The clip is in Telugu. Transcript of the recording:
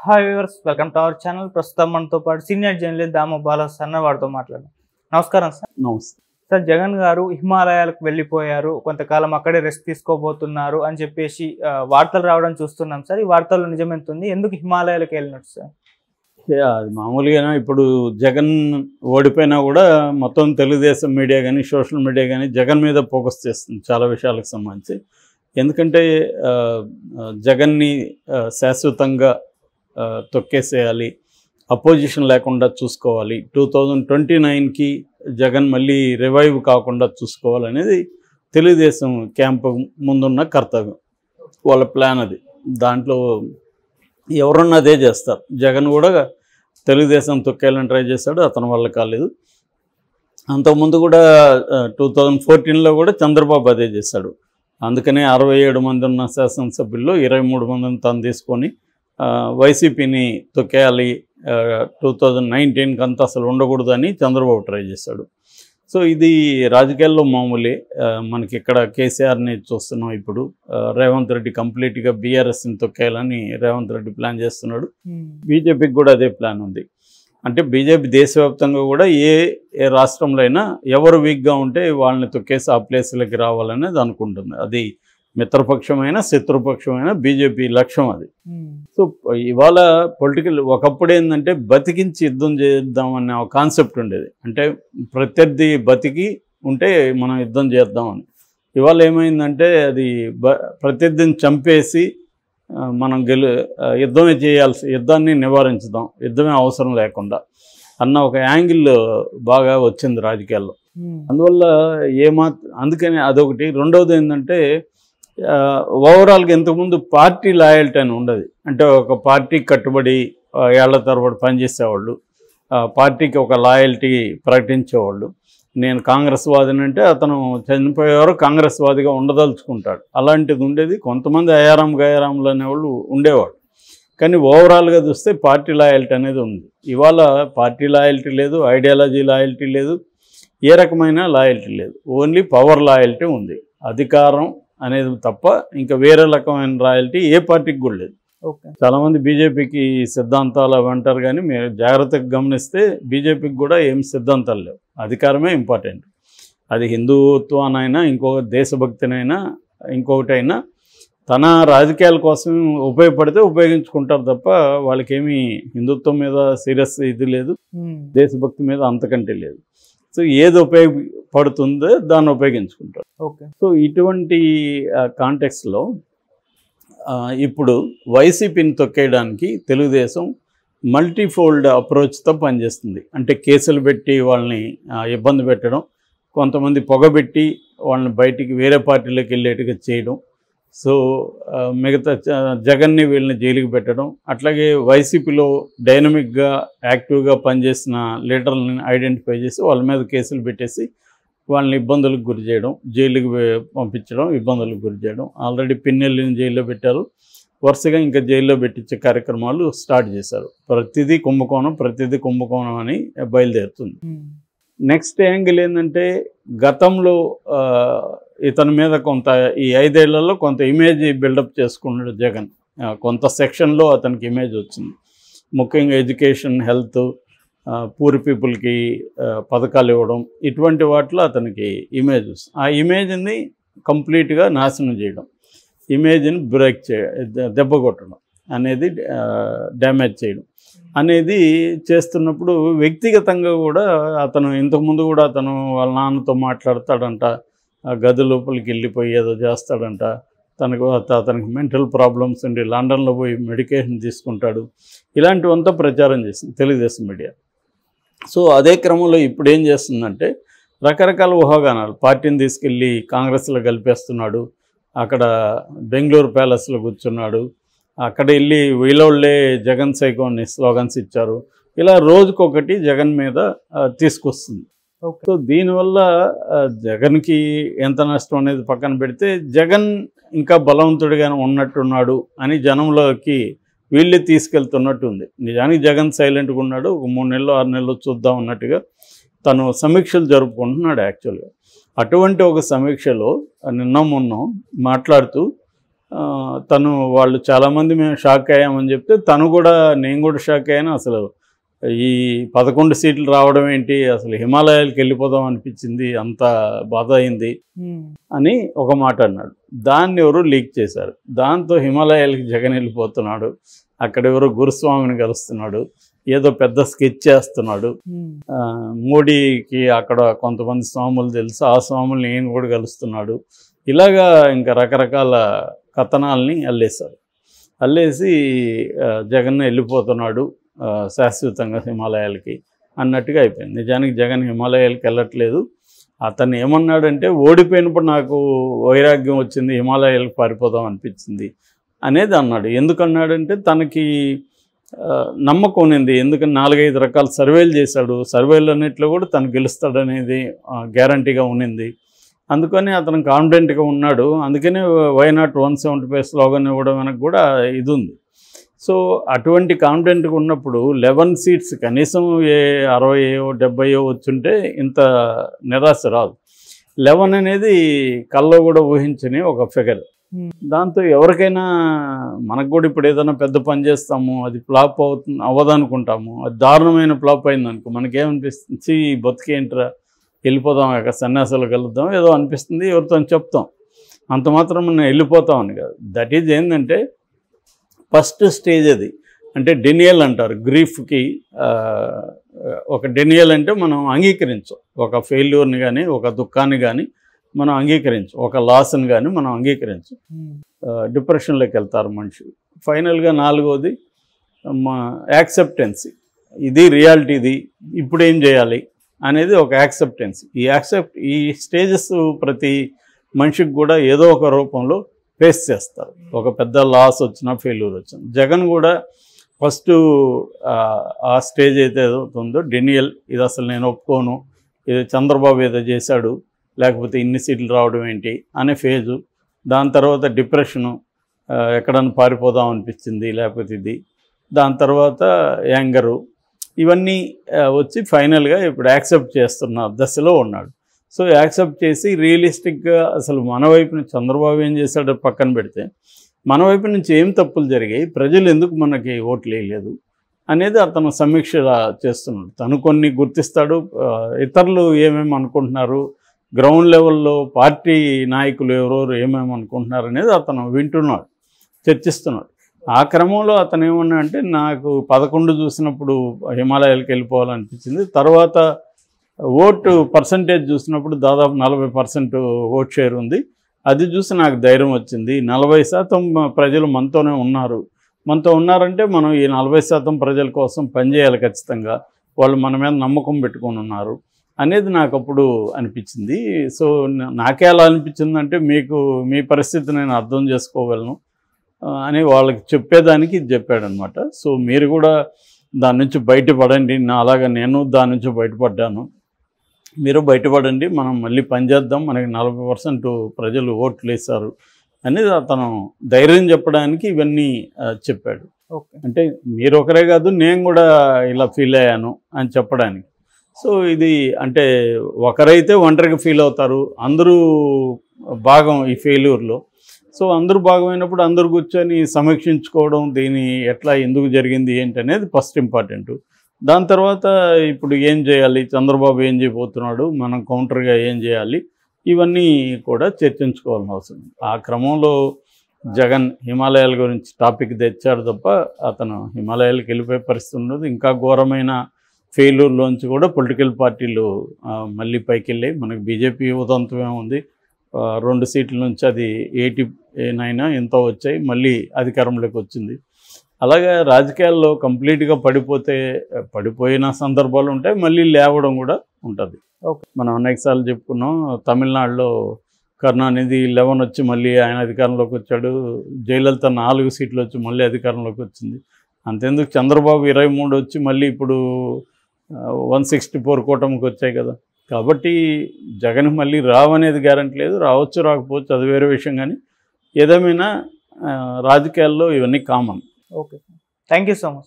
Hi viewers, welcome to our channel. ప్రస్తుతం మనతో పాటు సీనియర్ జర్నలిస్ట్ దాము బాలాస్ అన్న వారితో మాట్లాడదాం. నమస్కారం సార్. నమస్తే సార్, జగన్ గారు హిమాలయాలకు వెళ్ళిపోయారు, కొంతకాలం అక్కడే రెస్ట్ తీసుకోబోతున్నారు అని చెప్పేసి వార్తలు రావడం చూస్తున్నాం సార్. ఈ వార్తల్లో నిజమెంత ఉంది? ఎందుకు హిమాలయాలకు వెళ్ళినట్టు సార్? అది మామూలుగానే ఇప్పుడు జగన్ ఓడిపోయినా కూడా మొత్తం తెలుగుదేశం మీడియా కానీ సోషల్ మీడియా కానీ జగన్ మీద ఫోకస్ చేస్తుంది చాలా విషయాలకు సంబంధించి. ఎందుకంటే జగన్ని శాశ్వతంగా తొక్కేసేయాలి, అపోజిషన్ లేకుండా చూసుకోవాలి, 2029కి జగన్ మళ్ళీ రివైవ్ కాకుండా చూసుకోవాలనేది తెలుగుదేశం క్యాంపు ముందున్న కర్తవ్యం, వాళ్ళ ప్లాన్ అది. దాంట్లో ఎవరన్నా అదే చేస్తారు. జగన్ కూడా తెలుగుదేశం తొక్కేయాలని ట్రై చేశాడు, అతని వల్ల కాలేదు. అంతకుముందు కూడా 2014లో కూడా చంద్రబాబు అదే చేశాడు. అందుకనే 67 మంది ఉన్న శాసనసభ్యుల్లో 23 మందిని తను తీసుకొని వైసీపీని తొక్కేయాలి, 2019కి అంతా అసలు ఉండకూడదని చంద్రబాబు ట్రై చేశాడు. సో ఇది రాజకీయాల్లో మామూలే. మనకి ఇక్కడ కేసీఆర్ని చూస్తున్నాం. ఇప్పుడు రేవంత్ రెడ్డి కంప్లీట్గా బీఆర్ఎస్ని తొక్కేయాలని రేవంత్ రెడ్డి ప్లాన్ చేస్తున్నాడు. బీజేపీకి కూడా అదే ప్లాన్ ఉంది. అంటే బీజేపీ దేశవ్యాప్తంగా కూడా ఏ రాష్ట్రంలో అయినా ఎవరు వీక్గా ఉంటే వాళ్ళని తొక్కేసి ఆ ప్లేస్లకి రావాలనేది అనుకుంటుంది. అది మిత్రపక్షమైన శత్రుపక్షమైన బీజేపీ లక్ష్యం అది. సో ఇవాళ పొలిటికల్ ఒకప్పుడు ఏంటంటే బతికించి యుద్ధం చేద్దామనే ఒక కాన్సెప్ట్ ఉండేది. అంటే ప్రత్యర్థి బతికి ఉంటే మనం యుద్ధం చేద్దామని. ఇవాళ ఏమైందంటే అది ప్రత్యర్థిని చంపేసి మనం యుద్ధమే చేయాల్సి, యుద్ధాన్ని నివారించుదాం, యుద్ధమే అవసరం లేకుండా అన్న ఒక యాంగిల్ బాగా వచ్చింది రాజకీయాల్లో. అందువల్ల అందుకని అదొకటి. రెండవది ఏంటంటే ఓవరాల్గా ఇంతకుముందు పార్టీ లాయల్టీ అని ఉండదు. అంటే ఒక పార్టీకి కట్టుబడి ఏళ్ల తరబడి పనిచేసేవాళ్ళు, పార్టీకి ఒక లాయల్టీ ప్రకటించేవాళ్ళు. నేను కాంగ్రెస్ వాదిని అంటే అతను చనిపోయేవారు కాంగ్రెస్ వాదిగా ఉండదలుచుకుంటాడు. అలాంటిది ఉండేది. కొంతమంది గయారాములు అనేవాళ్ళు ఉండేవాడు. కానీ ఓవరాల్గా చూస్తే పార్టీ లాయల్టీ అనేది ఉంది. ఇవాళ పార్టీ లాయల్టీ లేదు, ఐడియాలజీ లాయల్టీ లేదు, ఏ రకమైన లాయల్టీ లేదు. ఓన్లీ పవర్ లాయల్టీ ఉంది. అధికారం అనేది తప్ప ఇంకా వేరే రకమైన రాయల్టీ ఏ పార్టీకి కూడా లేదు. చాలామంది బీజేపీకి సిద్ధాంతాలు అవి అంటారు, కానీ మీరు జాగ్రత్తగా గమనిస్తే బీజేపీకి కూడా ఏం సిద్ధాంతాలు లేవు. అధికారమే ఇంపార్టెంట్. అది హిందుత్వానైనా ఇంకొక దేశభక్తినైనా ఇంకొకటైనా తన రాజకీయాల కోసం ఉపయోగపడితే ఉపయోగించుకుంటారు తప్ప వాళ్ళకేమీ హిందుత్వం మీద సీరియస్ ఇది లేదు, దేశభక్తి మీద అంతకంటే లేదు. సో ఏది ఉపయోగపడుతుందో దాన్ని ఉపయోగించుకుంటారు. సో ఇటువంటి కాంటెక్స్లో ఇప్పుడు వైసీపీని తొక్కేయడానికి తెలుగుదేశం మల్టీఫోల్డ్ అప్రోచ్తో పనిచేస్తుంది. అంటే కేసులు పెట్టి వాళ్ళని ఇబ్బంది పెట్టడం, కొంతమంది పొగబెట్టి వాళ్ళని బయటికి వేరే పార్టీలోకి వెళ్ళేట్టుగా చేయడం, సో మిగతా జగన్ని వీళ్ళని జైలుకి పెట్టడం, అట్లాగే వైసీపీలో డైనమిక్గా యాక్టివ్గా పనిచేసిన లీడర్లని ఐడెంటిఫై చేసి వాళ్ళ మీద కేసులు పెట్టేసి వాళ్ళని ఇబ్బందులకు గురి చేయడం, జైలుకి పంపించడం, ఇబ్బందులకు గురి చేయడం. ఆల్రెడీ పిన్నెల్లిని జైల్లో పెట్టారు. వరుసగా ఇంకా జైల్లో పెట్టించే కార్యక్రమాలు స్టార్ట్ చేశారు. ప్రతిదీ కుంభకోణం అని బయలుదేరుతుంది. నెక్స్ట్ యాంగిల్ ఏంటంటే గతంలో ఇతని మీద కొంత ఈ 5 ఏళ్లలో కొంత ఇమేజ్ బిల్డప్ చేసుకున్నాడు జగన్. కొంత సెక్షన్లో అతనికి ఇమేజ్ వచ్చింది. ముఖ్యంగా ఎడ్యుకేషన్, హెల్త్, పూర్ పీపుల్కి పథకాలు ఇవ్వడం, ఇటువంటి వాటిలో అతనికి ఇమేజ్ వస్తుంది. ఆ ఇమేజ్ని కంప్లీట్గా నాశనం చేయడం, ఇమేజ్ని దెబ్బ కొట్టడం అనేది, డ్యామేజ్ చేయడం అనేది చేస్తున్నప్పుడు వ్యక్తిగతంగా కూడా అతను ఇంతకుముందు కూడా అతను వాళ్ళ నాన్నతో మాట్లాడతాడంట, గది లోపలికి వెళ్ళిపోయి ఏదో చేస్తాడంట, అతనికి మెంటల్ ప్రాబ్లమ్స్ ఉండి లండన్లో పోయి మెడికేషన్ తీసుకుంటాడు. ఇలాంటివంతా ప్రచారం చేసింది తెలుగుదేశం మీడియా. సో అదే క్రమంలో ఇప్పుడు ఏం చేస్తుందంటే రకరకాల ఊహాగానాలు, పార్టీని తీసుకెళ్ళి కాంగ్రెస్లో కలిపేస్తున్నాడు, అక్కడ బెంగళూరు ప్యాలెస్లో కూర్చున్నాడు, అక్కడ వెళ్ళి వీళ్ళోళ్ళే జగన్ సైకోని స్లోగన్స్ ఇచ్చారు. ఇలా రోజుకొకటి జగన్ మీద తీసుకొస్తుంది. సో దీనివల్ల జగన్కి ఎంత నష్టం అనేది పక్కన పెడితే జగన్ ఇంకా బలవంతుడిగానే ఉన్నట్టున్నాడు అని జనంలోకి వీళ్ళే తీసుకెళ్తున్నట్టు ఉంది. నిజానికి జగన్ సైలెంట్గా ఉన్నాడు. ఒక 3 నెలలు 6 నెలలు చూద్దాం అన్నట్టుగా తను సమీక్షలు జరుపుకుంటున్నాడు యాక్చువల్గా. అటువంటి ఒక సమీక్షలో నిన్న మొన్న మాట్లాడుతూ తను వాళ్ళు చాలామంది మేము షాక్ అయ్యామని చెప్తే నేను కూడా షాక్ అయ్యాను. అసలు ఈ 11 సీట్లు రావడం ఏంటి, అసలు హిమాలయాలకు వెళ్ళిపోదాం అనిపించింది, అంత బాధ అయింది అని ఒక మాట అన్నాడు. దాన్ని ఎవరు లీక్ చేశారు. దాంతో హిమాలయాలకి జగన్ వెళ్ళిపోతున్నాడు, అక్కడ ఎవరో గురుస్వామిని కలుస్తున్నాడు, ఏదో పెద్ద స్కెచ్ చేస్తున్నాడు, మోడీకి అక్కడ కొంతమంది స్వాములు తెలుసు, ఆ స్వాముల్ని ఈయన కూడా కలుస్తున్నాడు, ఇలాగా ఇంకా రకరకాల కథనాల్ని అల్లేసి జగన్ వెళ్ళిపోతున్నాడు శాశ్వతంగా హిమాలయాలకి అన్నట్టుగా అయిపోయింది. నిజానికి జగన్ హిమాలయాలకి వెళ్ళట్లేదు. అతను ఏమన్నాడంటే ఓడిపోయినప్పుడు నాకు వైరాగ్యం వచ్చింది, హిమాలయాలకు పారిపోదాం అనిపించింది అనేది అన్నాడు. ఎందుకన్నాడంటే తనకి నమ్మకం ఉన్నింది. ఎందుకని 4-5 రకాల సర్వేలు చేశాడు, సర్వేలు అన్నింటిలో కూడా తను గెలుస్తాడనేది గ్యారంటీగా ఉన్నింది. అందుకని అతను కాన్ఫిడెంట్గా ఉన్నాడు. అందుకనే వై నాట్ 175 స్లోగన్ ఇవ్వడం వెనక కూడా ఇది ఉంది. సో అటువంటి కాన్ఫిడెంట్గా ఉన్నప్పుడు 11 సీట్స్ కనీసం 60-70 వచ్చుంటే ఇంత నిరాశ రాదు. 11 అనేది కల్లో కూడా ఊహించని ఒక ఫిగర్. దాంతో ఎవరికైనా మనకు కూడా ఇప్పుడు ఏదైనా పెద్ద పని చేస్తాము, అది ఫ్లాప్ అవ్వదనుకుంటాము, అది దారుణమైన ఫ్లాప్ అయిందనుకో మనకేమనిపిస్తుంది, బతికేంట్రా వెళ్ళిపోదాం, సన్యాసాలు కలుద్దాం ఏదో అనిపిస్తుంది, ఎవరితో చెప్తాం, అంత మాత్రం మనం వెళ్ళిపోతామని కాదు. దట్ ఈజ్ ఏంటంటే ఫస్ట్ స్టేజ్ అది. అంటే డెనియల్ అంటారు గ్రీఫ్కి. ఒక డెనియల్ అంటే మనం అంగీకరించం, ఒక ఫెయిల్యూర్ని కానీ ఒక దుఃఖాన్ని కానీ మనం అంగీకరించం, ఒక లాస్ని కానీ మనం అంగీకరించం. డిప్రెషన్లోకి వెళ్తారు మనిషి. ఫైనల్గా 4వది యాక్సెప్టెన్సీ. ఇది రియాలిటీ, ఇది ఇప్పుడు ఏం చేయాలి అనేది ఒక యాక్సెప్టెన్సీ. ఈ స్టేజెస్ ప్రతి మనిషికి కూడా ఏదో ఒక రూపంలో ఫేస్ చేస్తారు. ఒక పెద్ద లాస్ వచ్చినా, ఫెయిల్యూర్ వచ్చినా. జగన్ కూడా ఫస్ట్ ఆ స్టేజ్ అయితే ఏదవుతుందో డెనియల్, ఇది అసలు నేను ఒప్పుకోను, ఇది చంద్రబాబు ఏదో చేశాడు, లేకపోతే ఇన్ని సీట్లు రావడం ఏంటి అనే ఫేజు. దాని తర్వాత డిప్రెషను, ఎక్కడన్నా పారిపోదాం అనిపించింది, లేకపోతే ఇది. దాని తర్వాత యాంగరు, ఇవన్నీ వచ్చి ఫైనల్గా ఇప్పుడు యాక్సెప్ట్ చేస్తున్న దశలో ఉన్నాడు. సో యాక్సెప్ట్ చేసి రియలిస్టిక్గా అసలు మన వైపు నుంచి చంద్రబాబు ఏం చేశాడో పక్కన పెడితే మన వైపు నుంచి ఏం తప్పులు జరిగాయి, ప్రజలు ఎందుకు మనకి ఓట్లు వేయలేదు అనేది అతను సమీక్ష చేస్తున్నాడు. తను కొన్ని గుర్తిస్తాడు, ఇతరులు ఏమేమి అనుకుంటున్నారు, గ్రౌండ్ లెవెల్లో పార్టీ నాయకులు ఎవరెవరు ఏమేమి అనుకుంటున్నారు అనేది అతను వింటున్నాడు, చర్చిస్తున్నాడు. ఆ క్రమంలో అతను ఏమన్నా అంటే నాకు 11 చూసినప్పుడు హిమాలయాలకు వెళ్ళిపోవాలనిపించింది, తర్వాత ఓటు పర్సంటేజ్ చూసినప్పుడు దాదాపు 40% ఓట్ షేర్ ఉంది, అది చూసి నాకు ధైర్యం వచ్చింది. 40% ప్రజలు మనతో ఉన్నారంటే మనం ఈ 40% ప్రజల కోసం పనిచేయాలి ఖచ్చితంగా, వాళ్ళు మన మీద నమ్మకం పెట్టుకొని ఉన్నారు అనేది నాకు అప్పుడు అనిపించింది. సో నాకే అలా అనిపించిందంటే మీ పరిస్థితి నేను అర్థం చేసుకోగలను అని వాళ్ళకి చెప్పేదానికి ఇది చెప్పాడనమాట. సో మీరు కూడా దాని నుంచి బయటపడండి, అలాగా నేను దాని నుంచి బయటపడ్డాను, మీరు బయటపడండి, మనం మళ్ళీ పనిచేద్దాం, మనకి 40% ప్రజలు ఓట్లు వేశారు అనేది అతను ధైర్యం చెప్పడానికి ఇవన్నీ చెప్పాడు. అంటే మీరు ఒకరే కాదు, నేను కూడా ఇలా ఫీల్ అయ్యాను అని చెప్పడానికి. సో ఇది అంటే ఒకరైతే ఒంటరిగా ఫీల్ అవుతారు, అందరూ భాగం ఈ ఫెయిల్యూర్లో. సో అందరూ భాగమైనప్పుడు అందరూ కూర్చొని సమీక్షించుకోవడం, దీని ఎట్లా ఎందుకు జరిగింది ఏంటి అనేది ఫస్ట్ ఇంపార్టెంట్. దాని తర్వాత ఇప్పుడు ఏం చేయాలి, చంద్రబాబు ఏం చేయబోతున్నాడు, మనం కౌంటర్గా ఏం చేయాలి, ఇవన్నీ కూడా చర్చించుకోవాల్సిన అవసరం. ఆ క్రమంలో జగన్ హిమాలయాల గురించి టాపిక్ తెచ్చాడు తప్ప అతను హిమాలయాలకు వెళ్ళిపోయే పరిస్థితి ఉండదు. ఇంకా ఘోరమైన ఫెయిల్యూర్లోంచి కూడా పొలిటికల్ పార్టీలు మళ్ళీ పైకి వెళ్ళాయి. మనకి బీజేపీ ఉదంతమే ఉంది, 2 సీట్ల నుంచి అది 89 ఎంతో వచ్చాయి, మళ్ళీ అధికారంలోకి వచ్చింది. అలాగే రాజకీయాల్లో కంప్లీట్గా పడిపోయిన సందర్భాలు ఉంటాయి, మళ్ళీ లేవడం కూడా ఉంటుంది. మనం అనేకసార్లు చెప్పుకున్నాం, తమిళనాడులో కరుణానిధి 11 వచ్చి మళ్ళీ ఆయన అధికారంలోకి వచ్చాడు, జయలలిత 4 సీట్లు వచ్చి మళ్ళీ అధికారంలోకి వచ్చింది. అంతెందుకు చంద్రబాబు 23 వచ్చి మళ్ళీ ఇప్పుడు 164 కూటమికి వచ్చాయి కదా. కాబట్టి జగన్ మళ్ళీ రావనేది గ్యారెంటీ లేదు, రావచ్చు రాకపోవచ్చు అది వేరే విషయం. కానీ ఏదేమైనా రాజకీయాల్లో ఇవన్నీ common. Okay, thank you so much.